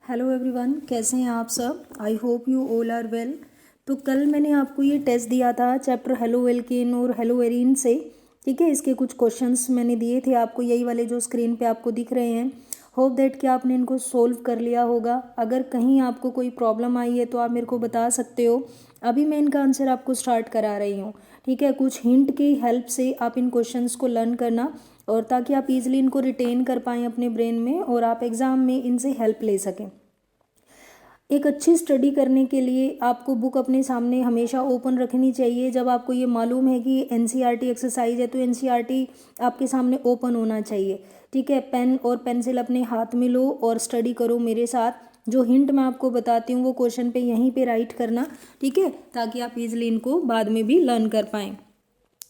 Hello everyone, कैसे हैं आप सब। I hope you all are well. तो कल मैंने आपको ये टेस्ट दिया था चैप्टर हेलो एल्केन और हेलो एरीन से। ठीक है, इसके कुछ क्वेश्चंस मैंने दिए थे आपको, यही वाले जो स्क्रीन पे आपको दिख रहे हैं। होप दैट कि आपने इनको सोल्व कर लिया होगा। अगर कहीं आपको कोई प्रॉब्लम आई है तो आप मेरे को बता सकते हो। अभी मैं इनका आंसर आपको स्टार्ट करा रही हूँ। ठीक है, कुछ हिंट की हेल्प से आप इन क्वेश्चंस को लर्न करना, और ताकि आप इजीली इनको रिटेन कर पाएँ अपने ब्रेन में और आप एग्ज़ाम में इनसे हेल्प ले सकें। एक अच्छी स्टडी करने के लिए आपको बुक अपने सामने हमेशा ओपन रखनी चाहिए। जब आपको ये मालूम है कि एनसीईआरटी एक्सरसाइज है तो एनसीईआरटी आपके सामने ओपन होना चाहिए। ठीक है, पेन और पेंसिल अपने हाथ में लो और स्टडी करो मेरे साथ। जो हिंट मैं आपको बताती हूँ वो क्वेश्चन पे यहीं पे राइट करना। ठीक है, ताकि आप इजीली इनको बाद में भी लर्न कर पाएँ।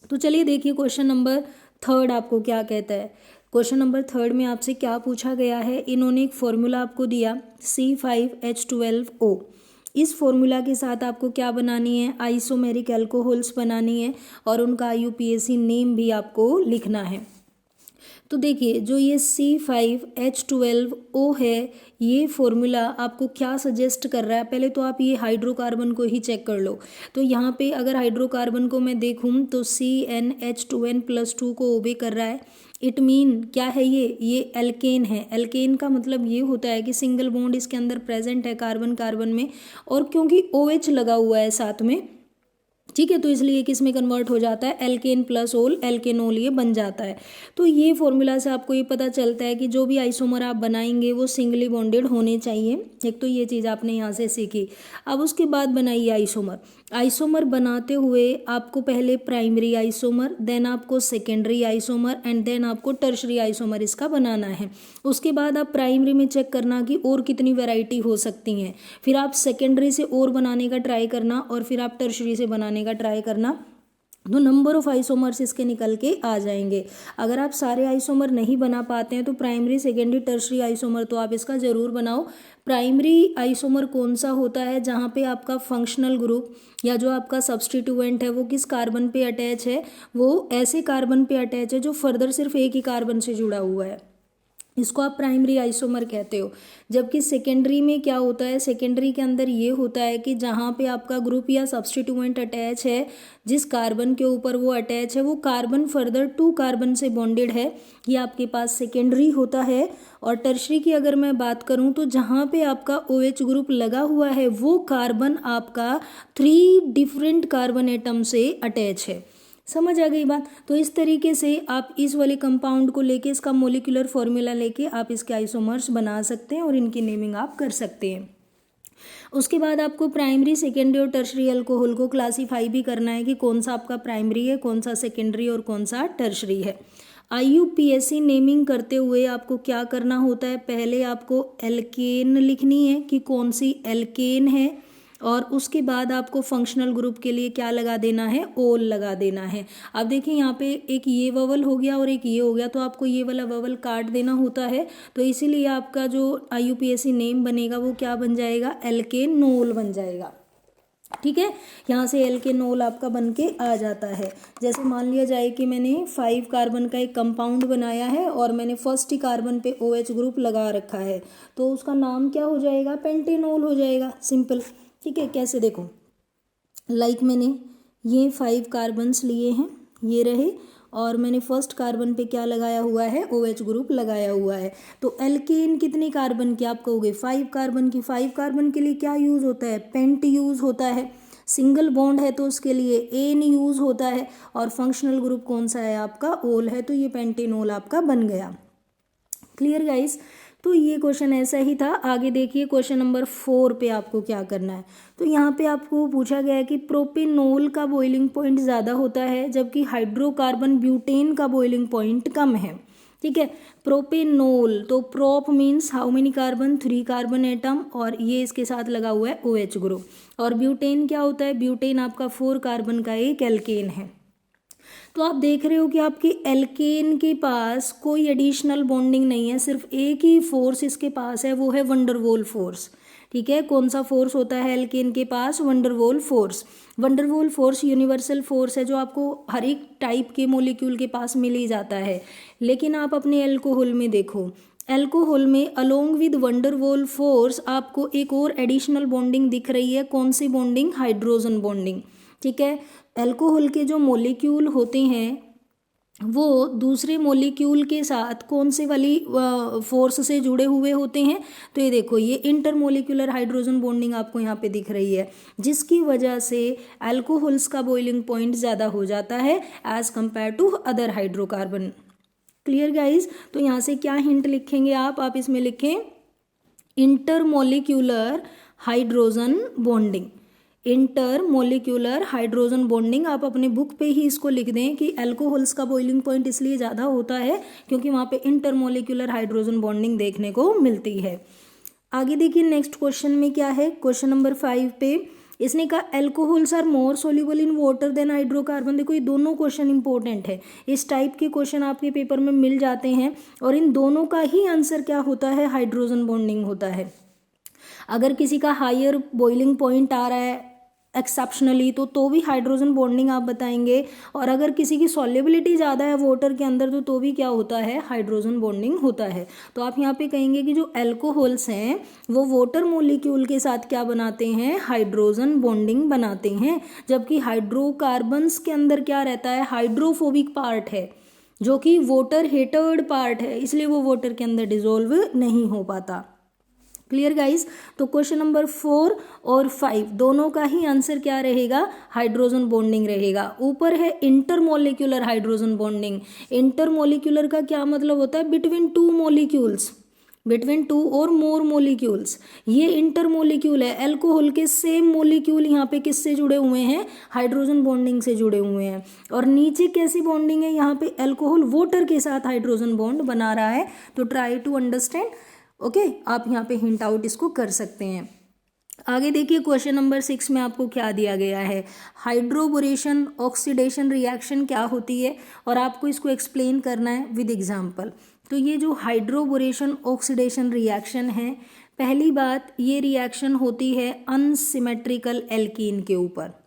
तो चलिए देखिए क्वेश्चन नंबर 3 आपको क्या कहता है। क्वेश्चन नंबर 3 में आपसे क्या पूछा गया है, इन्होंने एक फॉर्मूला आपको दिया C5H12O। इस फॉर्मूला के साथ आपको क्या बनानी है, आइसोमेरिक एल्कोहल्स बनानी है और उनका IUPAC नेम भी आपको लिखना है। तो देखिए जो ये C5H12O है, ये फॉर्मूला आपको क्या सजेस्ट कर रहा है। पहले तो आप ये हाइड्रोकार्बन को ही चेक कर लो। तो यहाँ पे अगर हाइड्रोकार्बन को मैं देखूँ तो CnH2n+2 को ओबे कर रहा है। इट मीन क्या है, ये एल्केन है। एल्केन का मतलब ये होता है कि सिंगल बॉन्ड इसके अंदर प्रेजेंट है कार्बन कार्बन में, और क्योंकि OH लगा हुआ है साथ में, ठीक है, तो इसलिए किस में कन्वर्ट हो जाता है, एल्केन प्लस ओल, एल्केनोल ये बन जाता है। तो ये फॉर्मूला से आपको ये पता चलता है कि जो भी आइसोमर आप बनाएंगे वो सिंगली बॉन्डेड होने चाहिए। एक तो ये चीज़ आपने यहाँ से सीखी। अब उसके बाद बनाइए आइसोमर। आइसोमर बनाते हुए आपको पहले प्राइमरी आइसोमर, देन आपको सेकेंडरी आइसोमर एंड देन आपको टर्शरी आइसोमर इसका बनाना है। उसके बाद आप प्राइमरी में चेक करना कि और कितनी वैरायटी हो सकती हैं, फिर आप सेकेंडरी से और बनाने का ट्राई करना, और फिर आप टर्शरी से बनाने का ट्राई करना। तो नंबर ऑफ आइसोमर्स इसके निकल के आ जाएंगे। अगर आप सारे आइसोमर नहीं बना पाते हैं तो प्राइमरी सेकेंडरी टर्शरी आइसोमर तो आप इसका ज़रूर बनाओ। प्राइमरी आइसोमर कौन सा होता है, जहाँ पे आपका फंक्शनल ग्रुप या जो आपका सब्सटीट्यूएंट है वो किस कार्बन पे अटैच है, वो ऐसे कार्बन पे अटैच है जो फर्दर सिर्फ एक ही कार्बन से जुड़ा हुआ है, इसको आप प्राइमरी आइसोमर कहते हो। जबकि सेकेंडरी में क्या होता है, सेकेंडरी के अंदर ये होता है कि जहाँ पे आपका ग्रुप या सब्सटीट्यूएंट अटैच है, जिस कार्बन के ऊपर वो अटैच है वो कार्बन फर्दर 2 कार्बन से बॉन्डेड है, ये आपके पास सेकेंडरी होता है। और टर्शरी की अगर मैं बात करूँ तो जहाँ पे आपका OH ग्रुप लगा हुआ है वो कार्बन आपका 3 डिफरेंट कार्बन एटम से अटैच है। समझ आ गई बात। तो इस तरीके से आप इस वाले कंपाउंड को लेके, इसका मोलिकुलर फॉर्मूला लेके आप इसके आइसोमर्स बना सकते हैं और इनकी नेमिंग आप कर सकते हैं। उसके बाद आपको प्राइमरी सेकेंडरी और टर्शरी अल्कोहल को क्लासीफाई भी करना है कि कौन सा आपका प्राइमरी है, कौन सा सेकेंडरी और कौन सा टर्शरी है। IUPAC नेमिंग करते हुए आपको क्या करना होता है, पहले आपको एल्केन लिखनी है कि कौन सी एल्केन है, और उसके बाद आपको फंक्शनल ग्रुप के लिए क्या लगा देना है, ओल लगा देना है। अब देखिए यहाँ पे एक ये ववल हो गया और एक ये हो गया, तो आपको ये वाला ववल काट देना होता है। तो इसीलिए आपका जो IUPAC नेम बनेगा वो क्या बन जाएगा, एल्केनोल बन जाएगा। ठीक है, यहाँ से एल्केनोल आपका बन के आ जाता है। जैसे मान लिया जाए कि मैंने 5 कार्बन का एक कंपाउंड बनाया है और मैंने फर्स्ट ही कार्बन पे OH ग्रुप लगा रखा है, तो उसका नाम क्या हो जाएगा, पेंटेनोल हो जाएगा, सिंपल। ठीक है, कैसे देखो, लाइक मैंने ये 5 कार्बन्स लिए हैं, ये रहे, और मैंने फर्स्ट कार्बन पे क्या लगाया हुआ है, OH ग्रुप लगाया हुआ है। तो एल्केन कितने कार्बन की आप कहोगे, 5 कार्बन की। 5 कार्बन के लिए क्या यूज़ होता है, पेंट यूज़ होता है। सिंगल बॉन्ड है तो उसके लिए एन यूज़ होता है, और फंक्शनल ग्रुप कौन सा है आपका, ओल है, तो ये पेंटेनोल आपका बन गया। Clear guys. तो ये क्वेश्चन ऐसा ही था। आगे देखिए क्वेश्चन नंबर 4 पे आपको क्या करना है। तो यहाँ पे आपको पूछा गया है कि प्रोपेनोल का बॉइलिंग पॉइंट ज़्यादा होता है जबकि हाइड्रोकार्बन ब्यूटेन का बॉइलिंग पॉइंट कम है। ठीक है, प्रोपेनोल, तो prop means how many carbon, 3 carbon atom, और ये इसके साथ लगा हुआ है OH ग्रुप। और ब्यूटेन क्या होता है, ब्यूटेन आपका 4 कार्बन का एक एल्केन है। तो आप देख रहे हो कि आपके एल्केन के पास कोई एडिशनल बॉन्डिंग नहीं है, सिर्फ एक ही फोर्स इसके पास है, वो है वंडरवॉल फोर्स। ठीक है, कौन सा फोर्स होता है एल्केन के पास, van der Waals force. Van der Waals force universal force है जो आपको हर एक टाइप के मोलिक्यूल के पास मिल ही जाता है। लेकिन आप अपने एल्कोहल में देखो, एल्कोहल में अलोंग विद वंडरवॉल फोर्स आपको एक और एडिशनल बॉन्डिंग दिख रही है। कौन सी बॉन्डिंग? Hydrogen bonding. ठीक है, एल्कोहल के जो मॉलिक्यूल होते हैं वो दूसरे मॉलिक्यूल के साथ कौन से वाली फोर्स से जुड़े हुए होते हैं? तो ये देखो, ये इंटरमोलिकुलर हाइड्रोजन बॉन्डिंग आपको यहाँ पे दिख रही है, जिसकी वजह से एल्कोहल्स का बॉइलिंग पॉइंट ज़्यादा हो जाता है as compared to other hydrocarbon. Clear guys? तो यहाँ से क्या हिंट लिखेंगे आप इसमें लिखें intermolecular hydrogen bonding. Intermolecular hydrogen bonding आप अपने बुक पे ही इसको लिख दें कि अल्कोहल्स का बॉइलिंग पॉइंट इसलिए ज़्यादा होता है क्योंकि वहाँ पे इंटरमोलिक्यूलर हाइड्रोजन बॉन्डिंग देखने को मिलती है। आगे देखिए नेक्स्ट क्वेश्चन में क्या है, क्वेश्चन नंबर 5 पे इसने कहा alcohols are more soluble in water than hydrocarbon. देखो ये दोनों क्वेश्चन इंपॉर्टेंट है, इस टाइप के क्वेश्चन आपके पेपर में मिल जाते हैं और इन दोनों का ही आंसर क्या होता है? हाइड्रोजन बॉन्डिंग होता है। अगर किसी का हायर बॉइलिंग पॉइंट आ रहा है एक्सेप्शनली तो भी हाइड्रोजन बॉन्डिंग आप बताएंगे, और अगर किसी की सॉल्युबिलिटी ज़्यादा है वाटर के अंदर तो भी क्या होता है? हाइड्रोजन बॉन्डिंग होता है। तो आप यहाँ पे कहेंगे कि जो अल्कोहल्स हैं वो वाटर मॉलिक्यूल के साथ क्या बनाते हैं? हाइड्रोजन बॉन्डिंग बनाते हैं, जबकि हाइड्रोकार्बन्स के अंदर क्या रहता है? हाइड्रोफोबिक पार्ट है जो कि वाटर हेटेड पार्ट है, इसलिए वो वाटर के अंदर डिजोल्व नहीं हो पाता। Clear guys? तो क्वेश्चन नंबर 4 और 5 दोनों का ही आंसर क्या रहेगा? हाइड्रोजन बॉन्डिंग रहेगा। ऊपर है इंटरमोलिक्यूलर हाइड्रोजन बॉन्डिंग। इंटरमोलिक्यूलर का क्या मतलब होता है? Between two molecules, between two और मोर मॉलिक्यूल्स। ये इंटरमोलिक्यूल है, अल्कोहल के सेम मॉलिक्यूल यहाँ पे किससे जुड़े हुए हैं? हाइड्रोजन बॉन्डिंग से जुड़े हुए हैं। और नीचे कैसी बॉन्डिंग है? यहाँ पे अल्कोहल वाटर के साथ हाइड्रोजन बॉन्ड बना रहा है। तो ट्राई टू अंडरस्टैंड। ओके, आप यहाँ पे हिंट आउट इसको कर सकते हैं। आगे देखिए क्वेश्चन नंबर 6 में आपको क्या दिया गया है? हाइड्रोबोरेशन ऑक्सीडेशन रिएक्शन क्या होती है, और आपको इसको एक्सप्लेन करना है विद एग्जांपल। तो ये जो हाइड्रोबोरेशन ऑक्सीडेशन रिएक्शन है, पहली बात ये रिएक्शन होती है अनसिमेट्रिकल एल्कीन के ऊपर।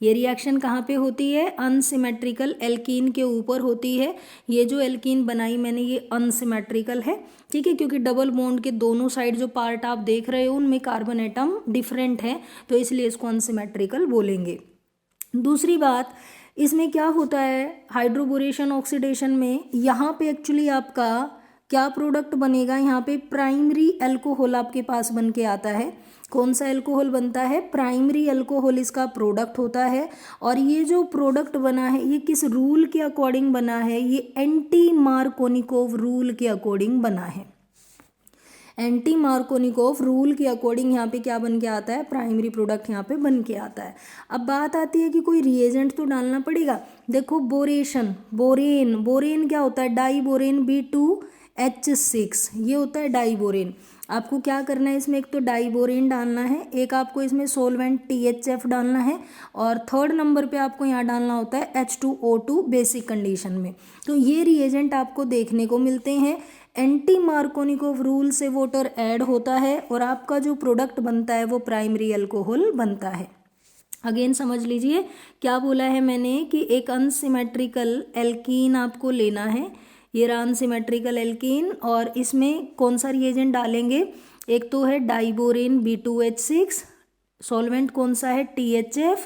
ये रिएक्शन कहाँ पे होती है? अनसिमेट्रिकल एल्कीन के ऊपर होती है। ये जो एल्कीन बनाई मैंने ये अनसिमेट्रिकल है, ठीक है, क्योंकि डबल बॉन्ड के दोनों साइड जो पार्ट आप देख रहे हो उनमें कार्बन एटम डिफरेंट है, तो इसलिए इसको अनसिमेट्रिकल बोलेंगे। दूसरी बात, इसमें क्या होता है हाइड्रोबोरेशन ऑक्सीडेशन में, यहाँ पे एक्चुअली आपका क्या प्रोडक्ट बनेगा? यहाँ पे प्राइमरी अल्कोहल आपके पास बन के आता है। कौन सा अल्कोहल बनता है? प्राइमरी अल्कोहल इसका प्रोडक्ट होता है। और ये जो प्रोडक्ट बना है ये किस रूल के अकॉर्डिंग बना है? ये एंटी मार्कोनिकोव रूल के अकॉर्डिंग बना है। एंटी मार्कोनिकोव रूल के अकॉर्डिंग यहाँ पे क्या बन के आता है? प्राइमरी प्रोडक्ट यहाँ पे बन के आता है। अब बात आती है कि कोई रिएजेंट तो डालना पड़ेगा। देखो बोरेशन, बोरेन क्या होता है? डाईबोरेन B2H6, ये होता है डाईबोरेन। आपको क्या करना है इसमें? एक तो डाईबोरेन डालना है, एक आपको इसमें सोलवेंट THF डालना है, और थर्ड नंबर पे आपको यहाँ डालना होता है H2O2 बेसिक कंडीशन में। तो ये रिएजेंट आपको देखने को मिलते हैं। एंटी मार्कोनिकोव रूल से वाटर ऐड होता है और आपका जो प्रोडक्ट बनता है वो प्राइमरी अल्कोहल बनता है। अगेन समझ लीजिए क्या बोला है मैंने कि एक अनसिमेट्रिकल एल्कीन आपको लेना है, ये रहा अनसिमेट्रिकल एल्कीन, और इसमें कौन सा रिएजेंट डालेंगे? एक तो है डाईबोरेन B2H6, सॉल्वेंट कौन सा है? THF,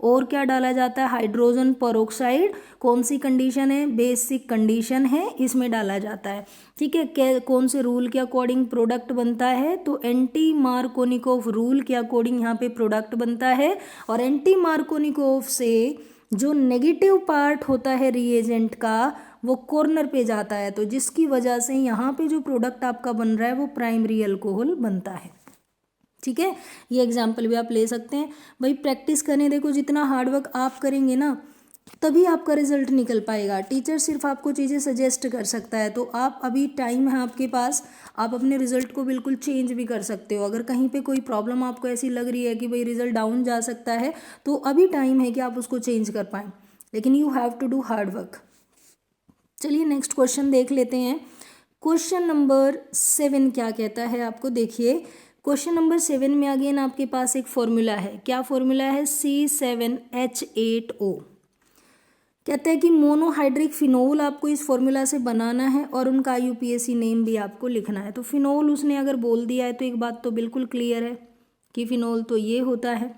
और क्या डाला जाता है? Hydrogen peroxide. कौन सी कंडीशन है? बेसिक कंडीशन है, इसमें डाला जाता है। ठीक है, कौन से रूल के अकॉर्डिंग प्रोडक्ट बनता है? तो एंटी मार्कोनिकोव रूल के अकॉर्डिंग यहाँ पे प्रोडक्ट बनता है। और एंटी मार्कोनिकोव से जो नेगेटिव पार्ट होता है रिएजेंट का वो कॉर्नर पे जाता है, तो जिसकी वजह से यहाँ पे जो प्रोडक्ट आपका बन रहा है वो प्राइमरी अल्कोहल बनता है। ठीक है, ये एग्जाम्पल भी आप ले सकते हैं। भाई प्रैक्टिस करें, देखो जितना हार्डवर्क आप करेंगे ना तभी आपका रिजल्ट निकल पाएगा। टीचर सिर्फ आपको चीज़ें सजेस्ट कर सकता है, तो आप अभी टाइम है आपके पास, आप अपने रिजल्ट को बिल्कुल चेंज भी कर सकते हो। अगर कहीं पे कोई प्रॉब्लम आपको ऐसी लग रही है कि भाई रिजल्ट डाउन जा सकता है, तो अभी टाइम है कि आप उसको चेंज कर पाएँ, लेकिन you have to do hard work. चलिए नेक्स्ट क्वेश्चन देख लेते हैं। क्वेश्चन नंबर 7 क्या कहता है आपको? देखिए क्वेश्चन नंबर 7 में अगेन आपके पास एक फॉर्मूला है। क्या फॉर्मूला है? C7H8O। कहते हैं कि मोनोहाइड्रिक फिनोल आपको इस फॉर्मूला से बनाना है और उनका IUPAC नेम भी आपको लिखना है। तो फिनोल उसने अगर बोल दिया है तो एक बात तो बिल्कुल क्लियर है कि फिनोल तो ये होता है,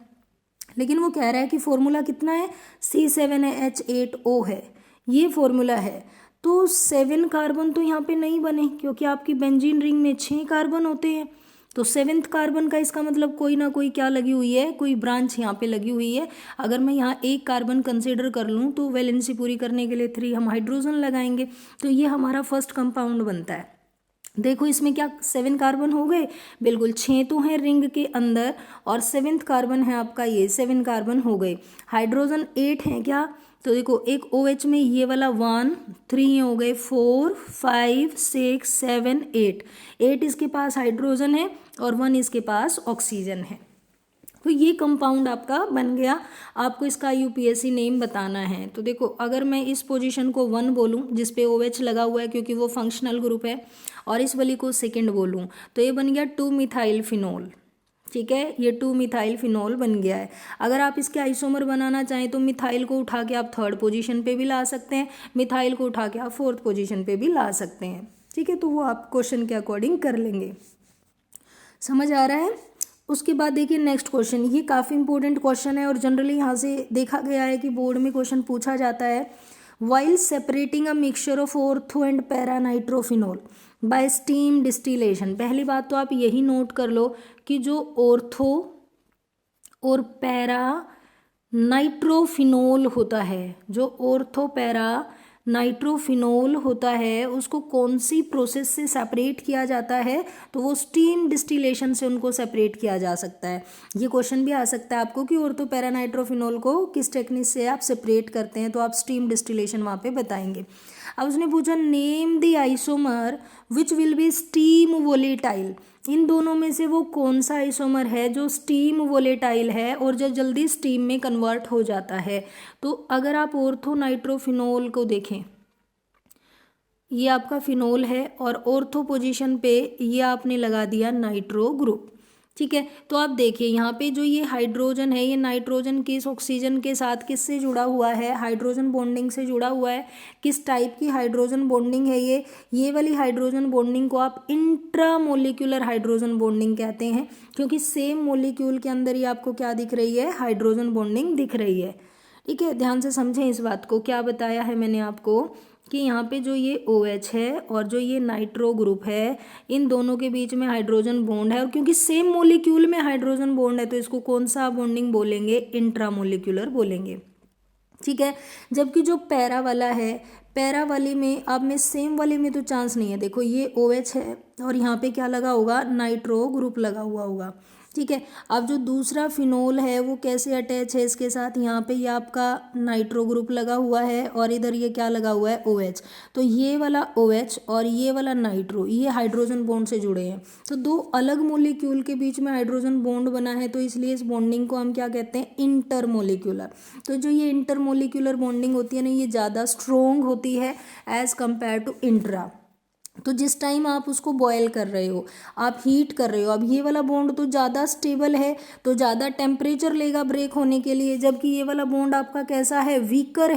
लेकिन वो कह रहा है कि फॉर्मूला कितना है, C7H8O है, ये फॉर्मूला है। तो 7 कार्बन तो यहाँ पे नहीं बने क्योंकि आपकी बेंजीन रिंग में 6 कार्बन होते हैं। तो 7th कार्बन का इसका मतलब कोई ना कोई क्या लगी हुई है, कोई ब्रांच यहाँ पे लगी हुई है। अगर मैं यहाँ एक कार्बन कंसिडर कर लूँ तो वैलेंसी पूरी करने के लिए 3 हम हाइड्रोजन लगाएंगे, तो ये हमारा फर्स्ट कंपाउंड बनता है। देखो इसमें क्या 7 कार्बन हो गए, बिल्कुल 6 तो हैं रिंग के अंदर और 7th कार्बन है आपका, ये 7 कार्बन हो गए। हाइड्रोजन 8 हैं क्या, तो देखो एक OH में ये वाला 1 3 हो गए, 4 5 6 7 8 इसके पास हाइड्रोजन है और 1 इसके पास ऑक्सीजन है। तो ये कंपाउंड आपका बन गया। आपको इसका IUPAC नेम बताना है। तो देखो अगर मैं इस पोजीशन को 1 बोलूँ जिस पे OH लगा हुआ है क्योंकि वो फंक्शनल ग्रुप है, और इस वाली को सेकंड बोलूँ तो ये बन गया 2 मिथाइल फिनोल। ठीक है, ये 2 मिथाइल फिनोल बन गया है। अगर आप इसके आइसोमर बनाना चाहें तो मिथाइल को उठा के आप 3rd पोजीशन पे भी ला सकते हैं, मिथाइल को उठा के आप 4th पोजीशन पे भी ला सकते हैं। ठीक है, तो वो आप क्वेश्चन के अकॉर्डिंग कर लेंगे। समझ आ रहा है। उसके बाद देखिए नेक्स्ट क्वेश्चन, ये काफ़ी इंपॉर्टेंट क्वेश्चन है और जनरली यहाँ से देखा गया है कि बोर्ड में क्वेश्चन पूछा जाता है। While separating a mixture of ortho and para nitrophenol bye steam distillation. पहली बात तो आप यही नोट कर लो कि जो ऑर्थो और पैरा नाइट्रोफिनोल होता है, जो ऑर्थो पैरा नाइट्रोफिनोल होता है, उसको कौन सी प्रोसेस से सेपरेट किया जाता है, तो वो स्टीम डिस्टिलेशन से उनको सेपरेट किया जा सकता है। ये क्वेश्चन भी आ सकता है आपको कि ऑर्थो पैरा नाइट्रोफिनोल को किस टेक्निक से आप सेपरेट करते हैं, तो आप स्टीम डिस्टिलेशन वहाँ पे बताएंगे। अब उसने पूछा name the isomer which will be steam volatile. इन दोनों में से वो कौन सा आइसोमर है जो स्टीम वोलेटाइल है और जो जल्दी स्टीम में कन्वर्ट हो जाता है। तो अगर आप ऑर्थो नाइट्रोफिनोल को देखें, ये आपका फिनोल है और ऑर्थो पोजीशन पे ये आपने लगा दिया नाइट्रो ग्रुप। ठीक है, तो आप देखिए यहाँ पे जो ये हाइड्रोजन है, ये नाइट्रोजन किस ऑक्सीजन के साथ किससे जुड़ा हुआ है, हाइड्रोजन बॉन्डिंग से जुड़ा हुआ है। किस टाइप की हाइड्रोजन बॉन्डिंग है ये वाली हाइड्रोजन बॉन्डिंग को आप इंट्रामोलिक्यूलर हाइड्रोजन बॉन्डिंग कहते हैं, क्योंकि सेम मोलिक्यूल के अंदर ही आपको क्या दिख रही है, हाइड्रोजन बॉन्डिंग दिख रही है। ठीक है, ध्यान से समझें इस बात को। क्या बताया है मैंने आपको कि यहाँ पे जो ये OH है और जो ये नाइट्रो ग्रुप है, इन दोनों के बीच में हाइड्रोजन बॉन्ड है, और क्योंकि सेम मोलिक्यूल में हाइड्रोजन बॉन्ड है तो इसको कौन सा बॉन्डिंग बोलेंगे, इंट्रामोलिक्यूलर बोलेंगे। ठीक है, जबकि जो पैरा वाला है, पैरा वाली में अब में सेम वाले में तो चांस नहीं है। देखो ये OH है और यहाँ पे क्या लगा होगा, नाइट्रो ग्रुप लगा हुआ होगा। ठीक है, अब जो दूसरा फिनोल है वो कैसे अटैच है इसके साथ, यहाँ पे ये आपका नाइट्रो ग्रुप लगा हुआ है और इधर ये क्या लगा हुआ है, OH। तो ये वाला OH और ये वाला नाइट्रो, ये हाइड्रोजन बॉन्ड से जुड़े हैं। तो दो अलग मोलिक्यूल के बीच में हाइड्रोजन बॉन्ड बना है, तो इसलिए इस बॉन्डिंग को हम क्या कहते हैं, इंटरमोलिक्यूलर। तो जो ये इंटरमोलिक्यूलर बॉन्डिंग होती है ना, ये ज़्यादा स्ट्रोंग होती है एज कंपेयर टू इंट्रा। तो जिस टाइम आप उसको बॉयल कर रहे हो, आप हीट कर रहे हो, अब ये वाला बॉन्ड तो ज़्यादा स्टेबल है, तो ज़्यादा टेम्परेचर लेगा ब्रेक होने के लिए, जबकि ये वाला बॉन्ड आपका कैसा है, वीकर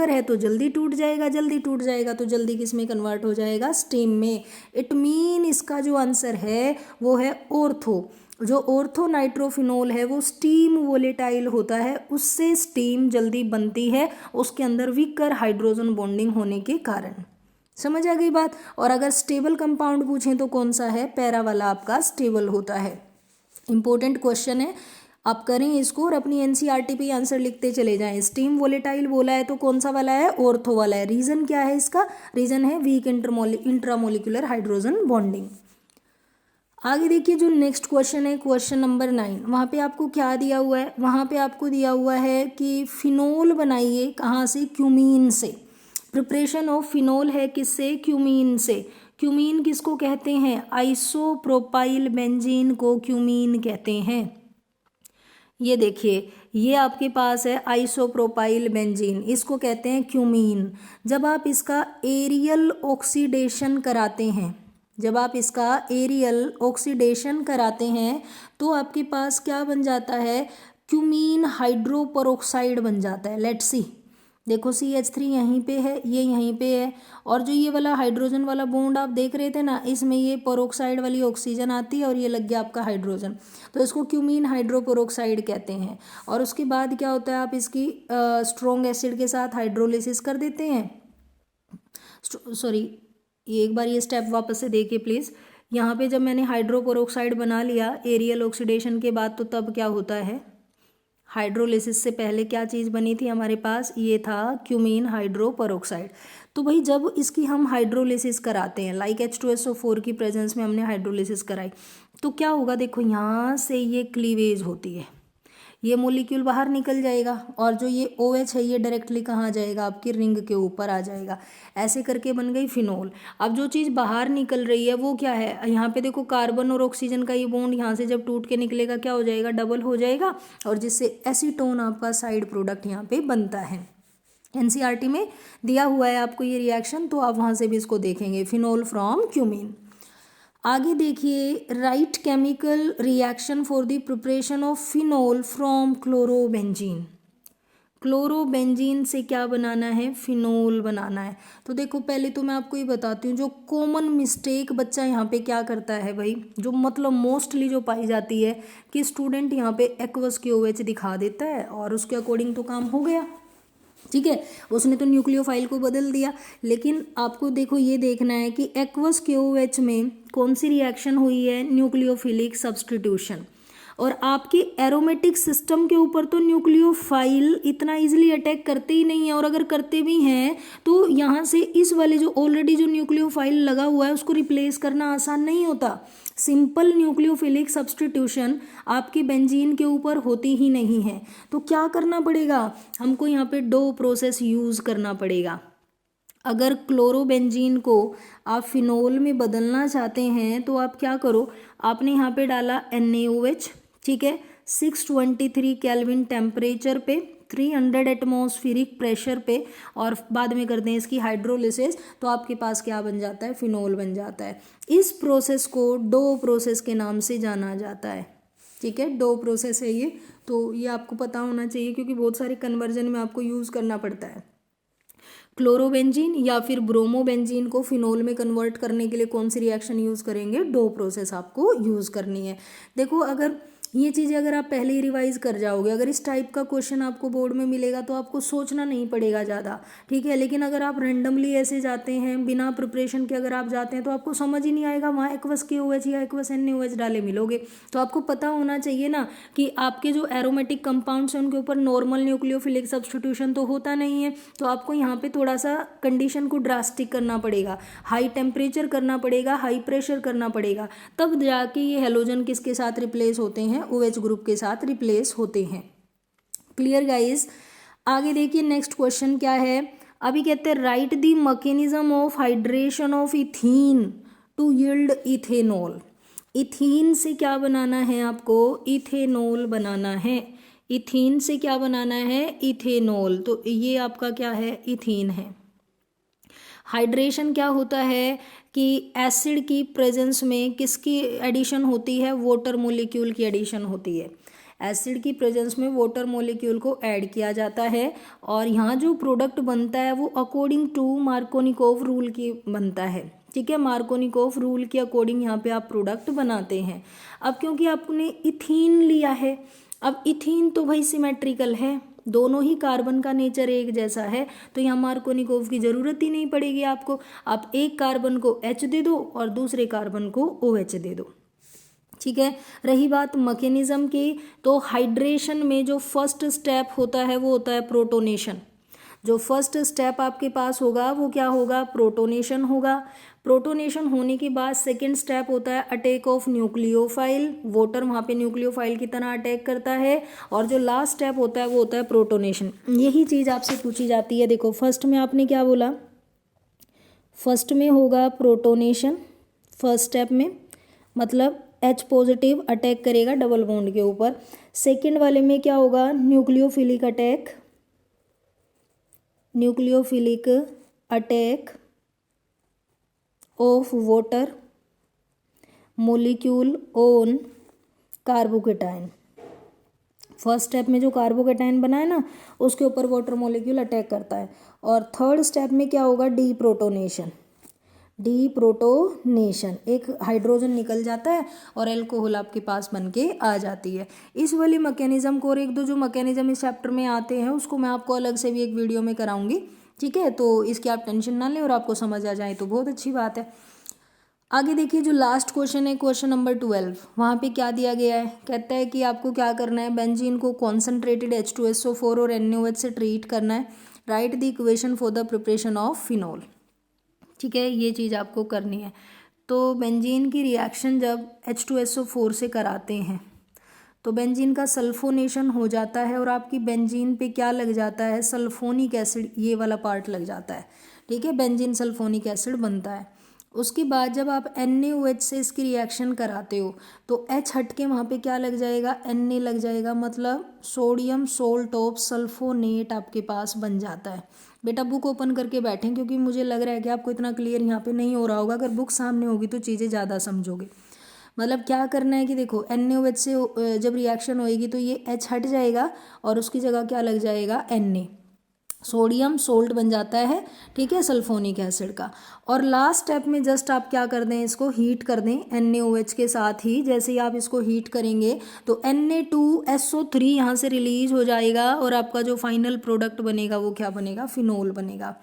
है तो जल्दी टूट जाएगा, तो जल्दी किस में कन्वर्ट हो जाएगा, स्टीम में। इट मीन इसका जो आंसर है वो है ऑर्थो। जो ऑर्थो नाइट्रोफिनोल है वो स्टीम वोलेटाइल होता है, उससे स्टीम जल्दी बनती है, उसके अंदर वीकर हाइड्रोजन बॉन्डिंग होने के कारण। समझ आ गई बात। और अगर स्टेबल कंपाउंड पूछें तो कौन सा है, पैरा वाला आपका स्टेबल होता है। इंपॉर्टेंट क्वेश्चन है, आप करें इसको और अपनी NCERT पे आंसर लिखते चले जाएं। स्टीम वोलेटाइल बोला है तो कौन सा वाला है, ऑर्थो वाला है। रीजन क्या है इसका, रीजन है वीक इंट्रामोलिकुलर हाइड्रोजन बॉन्डिंग। आगे देखिए जो नेक्स्ट क्वेश्चन है, क्वेश्चन नंबर 9। वहाँ पे आपको क्या दिया हुआ है, वहाँ पे आपको दिया हुआ है कि फिनोल बनाइए कहाँ से, क्यूमीन से। प्रिपरेशन ऑफ फिनोल है किससे, क्यूमीन से। क्यूमीन किसको कहते हैं, आइसोप्रोपाइल बेंजीन को क्यूमीन कहते हैं। ये देखिए ये आपके पास है आइसोप्रोपाइल बेंजीन, इसको कहते हैं क्यूमीन। जब आप इसका एरियल ऑक्सीडेशन कराते हैं, तो आपके पास क्या बन जाता है, क्यूमीन हाइड्रोपरऑक्साइड बन जाता है। लेट्स सी, देखो CH3 यहीं पे है, ये यहीं पे है, और जो ये वाला हाइड्रोजन वाला बॉन्ड आप देख रहे थे ना, इसमें ये पेरोक्साइड वाली ऑक्सीजन आती है और ये लग गया आपका हाइड्रोजन, तो इसको क्यूमीन हाइड्रोपेरोक्साइड कहते हैं। और उसके बाद क्या होता है, आप इसकी स्ट्रॉन्ग एसिड के साथ हाइड्रोलिसिस कर देते हैं। सॉरी, ये एक बार ये स्टेप वापस से देखिए प्लीज़। यहाँ पे जब मैंने हाइड्रोपेरोक्साइड बना लिया एरियल ऑक्सीडेशन के बाद, तो तब क्या होता है, हाइड्रोलिसिस से पहले क्या चीज़ बनी थी हमारे पास, ये था क्यूमीन हाइड्रोपेरोक्साइड। तो भाई जब इसकी हम हाइड्रोलिसिस कराते हैं, लाइक H2SO4 की प्रेजेंस में हमने हाइड्रोलिसिस कराई, तो क्या होगा, देखो यहाँ से ये क्लीवेज होती है, ये मोलिक्यूल बाहर निकल जाएगा, और जो ये OH है ये डायरेक्टली कहाँ जाएगा, आपकी रिंग के ऊपर आ जाएगा। ऐसे करके बन गई फिनोल। अब जो चीज़ बाहर निकल रही है वो क्या है, यहाँ पे देखो कार्बन और ऑक्सीजन का ये बॉन्ड यहाँ से जब टूट के निकलेगा क्या हो जाएगा, डबल हो जाएगा, और जिससे एसीटोन आपका साइड प्रोडक्ट यहाँ पे बनता है। NCERT में दिया हुआ है आपको ये रिएक्शन, तो आप वहाँ से भी इसको देखेंगे, फिनोल फ्रॉम क्यूमीन। आगे देखिए, right chemical reaction for the preparation of phenol from chlorobenzene. Chlorobenzene से क्या बनाना है, फिनोल बनाना है। तो देखो पहले तो मैं आपको ये बताती हूँ, जो कॉमन मिस्टेक बच्चा यहाँ पे क्या करता है भाई, जो मतलब मोस्टली जो पाई जाती है कि स्टूडेंट यहाँ पे एक्वस KOH दिखा देता है और उसके अकॉर्डिंग तो काम हो गया, ठीक है, उसने तो न्यूक्लियोफाइल को बदल दिया। लेकिन आपको देखो ये देखना है कि एक्वस KOH में कौन सी रिएक्शन हुई है, न्यूक्लियोफिलिक सब्सटीट्यूशन। और आपके एरोमेटिक सिस्टम के ऊपर तो न्यूक्लियोफाइल इतना इजीली अटैक करते ही नहीं है, और अगर करते भी हैं तो यहाँ से इस वाले जो ऑलरेडी जो न्यूक्लियोफाइल लगा हुआ है उसको रिप्लेस करना आसान नहीं होता। सिंपल न्यूक्लियोफिलिक सब्सटीट्यूशन आपके बेंजीन के ऊपर होती ही नहीं है। तो क्या करना पड़ेगा, हमको यहाँ पे दो प्रोसेस यूज़ करना पड़ेगा। अगर क्लोरोबेंजीन को आप फिनोल में बदलना चाहते हैं तो आप क्या करो, आपने यहाँ पे डाला NaOH, ठीक है, 623 केल्विन टेम्परेचर पे, 300 एटमॉस्फेरिक प्रेशर पे, और बाद में करते हैं इसकी हाइड्रोलिसिस, तो आपके पास क्या बन जाता है, फिनोल बन जाता है। इस प्रोसेस को डो प्रोसेस के नाम से जाना जाता है, ठीक है, डो प्रोसेस है ये, तो ये आपको पता होना चाहिए क्योंकि बहुत सारे कन्वर्जन में आपको यूज़ करना पड़ता है। क्लोरोबेंजीन या फिर ब्रोमोबेंजीन को फिनोल में कन्वर्ट करने के लिए कौन सी रिएक्शन यूज़ करेंगे, डो प्रोसेस आपको यूज़ करनी है। देखो अगर ये चीज़ें अगर आप पहले ही रिवाइज कर जाओगे, अगर इस टाइप का क्वेश्चन आपको बोर्ड में मिलेगा तो आपको सोचना नहीं पड़ेगा ज़्यादा, ठीक है। लेकिन अगर आप रैंडमली ऐसे जाते हैं बिना प्रिपरेशन के, अगर आप जाते हैं तो आपको समझ ही नहीं आएगा, वहाँ एक्वस KOH या एक्वस NaOH डाले मिलोगे। तो आपको पता होना चाहिए ना कि आपके जो एरोमेटिक कंपाउंड्स हैं उनके ऊपर नॉर्मल न्यूक्लियोफिलिक सब्सटीट्यूशन तो होता नहीं है, तो आपको यहाँ पे थोड़ा सा कंडीशन को ड्रास्टिक करना पड़ेगा, हाई टेम्परेचर करना पड़ेगा, हाई प्रेशर करना पड़ेगा, तब जाके ये हेलोजन किसके साथ रिप्लेस होते हैं, OH ग्रुप के साथ रिप्लेस होते हैं। Clear guys. आगे देखिए नेक्स्ट क्वेश्चन क्या है, अभी कहते हैं write the mechanism of hydration of ethene to yield ethanol. Ethene से क्या बनाना है आपको, इथेनॉल बनाना है। इथीन से क्या बनाना है, इथेनॉल, तो ये आपका क्या है, इथीन है। हाइड्रेशन क्या होता है कि एसिड की प्रेजेंस में किसकी एडिशन होती है, वाटर मॉलिक्यूल की एडिशन होती है। एसिड की प्रेजेंस में वाटर मॉलिक्यूल को ऐड किया जाता है, और यहाँ जो प्रोडक्ट बनता है वो अकॉर्डिंग टू मार्कोनिकोव रूल की बनता है, ठीक है। मार्कोनिकोव रूल के अकॉर्डिंग यहाँ पे आप प्रोडक्ट बनाते हैं। अब क्योंकि आपने इथीन लिया है, अब इथीन तो भाई सिमेट्रिकल है, दोनों ही कार्बन का नेचर एक जैसा है, तो यहाँ मार्कोनिकोव की ज़रूरत ही नहीं पड़ेगी आपको। आप एक कार्बन को H दे दो और दूसरे कार्बन को OH दे दो, ठीक है। रही बात मैकेनिज्म की, तो हाइड्रेशन में जो फर्स्ट स्टेप होता है वो होता है प्रोटोनेशन। जो फर्स्ट स्टेप आपके पास होगा वो क्या होगा, प्रोटोनेशन होगा। प्रोटोनेशन होने के बाद सेकेंड स्टेप होता है अटैक ऑफ न्यूक्लियोफाइल, वाटर वहाँ पे न्यूक्लियोफाइल की तरह अटैक करता है, और जो लास्ट स्टेप होता है वो होता है प्रोटोनेशन। यही चीज़ आपसे पूछी जाती है। देखो फर्स्ट में आपने क्या बोला, फर्स्ट में होगा प्रोटोनेशन, फर्स्ट स्टेप में मतलब H पॉजिटिव अटैक करेगा डबल बॉन्ड के ऊपर। सेकेंड वाले में क्या होगा, nucleophilic attack, nucleophilic attack of water molecule on carbocation, first step में जो कार्बोकेटाइन बना है ना उसके ऊपर वाटर मॉलिक्यूल अटैक करता है। और थर्ड स्टेप में क्या होगा, डीप्रोटोनेशन। डीप्रोटोनेशन, एक हाइड्रोजन निकल जाता है और एल्कोहल आपके पास बन के आ जाती है। इस वाली मैकेनिज्म को और एक दो जो मैकेनिज्म इस चैप्टर में आते हैं उसको मैं आपको अलग से भी एक वीडियो में कराऊंगी, ठीक है। तो इसकी आप टेंशन ना लें और आपको समझ आ जाए तो बहुत अच्छी बात है। आगे देखिए जो लास्ट क्वेश्चन है, क्वेश्चन नंबर 12, वहाँ पे क्या दिया गया है, कहता है कि आपको क्या करना है, बेंजीन को कॉन्सेंट्रेटेड H2SO4 और NaOH से ट्रीट करना है। Right the equation for the preparation of phenol, ठीक है, ये चीज़ आपको करनी है। तो बेंजीन की रिएक्शन जब H2SO4 से कराते हैं तो बेंजीन का सल्फोनेशन हो जाता है और आपकी बेंजीन पे क्या लग जाता है, सल्फोनिक एसिड, ये वाला पार्ट लग जाता है, ठीक है, बेंजीन सल्फोनिक एसिड बनता है। उसके बाद जब आप NaOH से इसकी रिएक्शन कराते हो तो H हट के वहाँ पे क्या लग जाएगा, Na लग जाएगा, मतलब सोडियम सोल्ट ऑफ सल्फोनेट आपके पास बन जाता है। बेटा बुक ओपन करके बैठें क्योंकि मुझे लग रहा है कि आपको इतना क्लियर यहाँ पे नहीं हो रहा होगा। अगर बुक सामने होगी तो चीज़ें ज़्यादा समझोगे। मतलब क्या करना है कि देखो NaOH से जब रिएक्शन होएगी तो ये H हट जाएगा और उसकी जगह क्या लग जाएगा, Na, सोडियम सोल्ट बन जाता है, ठीक है, सल्फोनिक एसिड का। और लास्ट स्टेप में जस्ट आप क्या कर दें, इसको हीट कर दें NaOH के साथ ही। जैसे ही आप इसको हीट करेंगे तो Na2SO3 यहाँ से रिलीज हो जाएगा और आपका जो फाइनल प्रोडक्ट बनेगा वो क्या बनेगा, फिनोल बनेगा,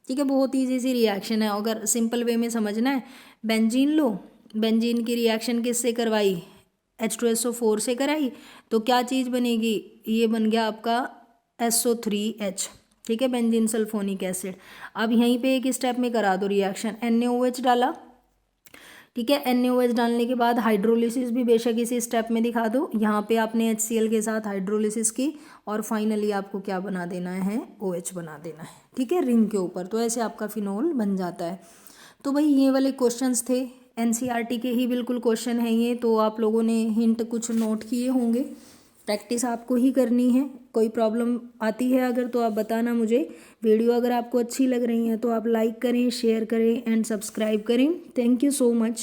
ठीक है। बहुत ईजी सी रिएक्शन है। अगर सिंपल वे में समझना है, बेंजीन लो, बेंजीन की रिएक्शन किससे करवाई, H2SO4 से कराई, तो क्या चीज़ बनेगी, ये बन गया आपका SO3H, ठीक है, बेंजीन सल्फोनिक एसिड। अब यहीं पे एक स्टेप में करा दो रिएक्शन, NaOH डाला, ठीक है, NaOH डालने के बाद हाइड्रोलिसिस भी बेशक इसी स्टेप में दिखा दो। यहाँ पे आपने HCl के साथ हाइड्रोलिसिस की और फाइनली आपको क्या बना देना है, OH बना देना है, ठीक है, रिंग के ऊपर। तो ऐसे आपका फिनोल बन जाता है। तो भाई ये वाले क्वेश्चंस थे, NCERT के ही बिल्कुल क्वेश्चन हैं ये। तो आप लोगों ने हिंट कुछ नोट किए होंगे, प्रैक्टिस आपको ही करनी है। कोई प्रॉब्लम आती है अगर तो आप बताना मुझे। वीडियो अगर आपको अच्छी लग रही है तो आप लाइक करें, शेयर करें एंड सब्सक्राइब करें। Thank you so much.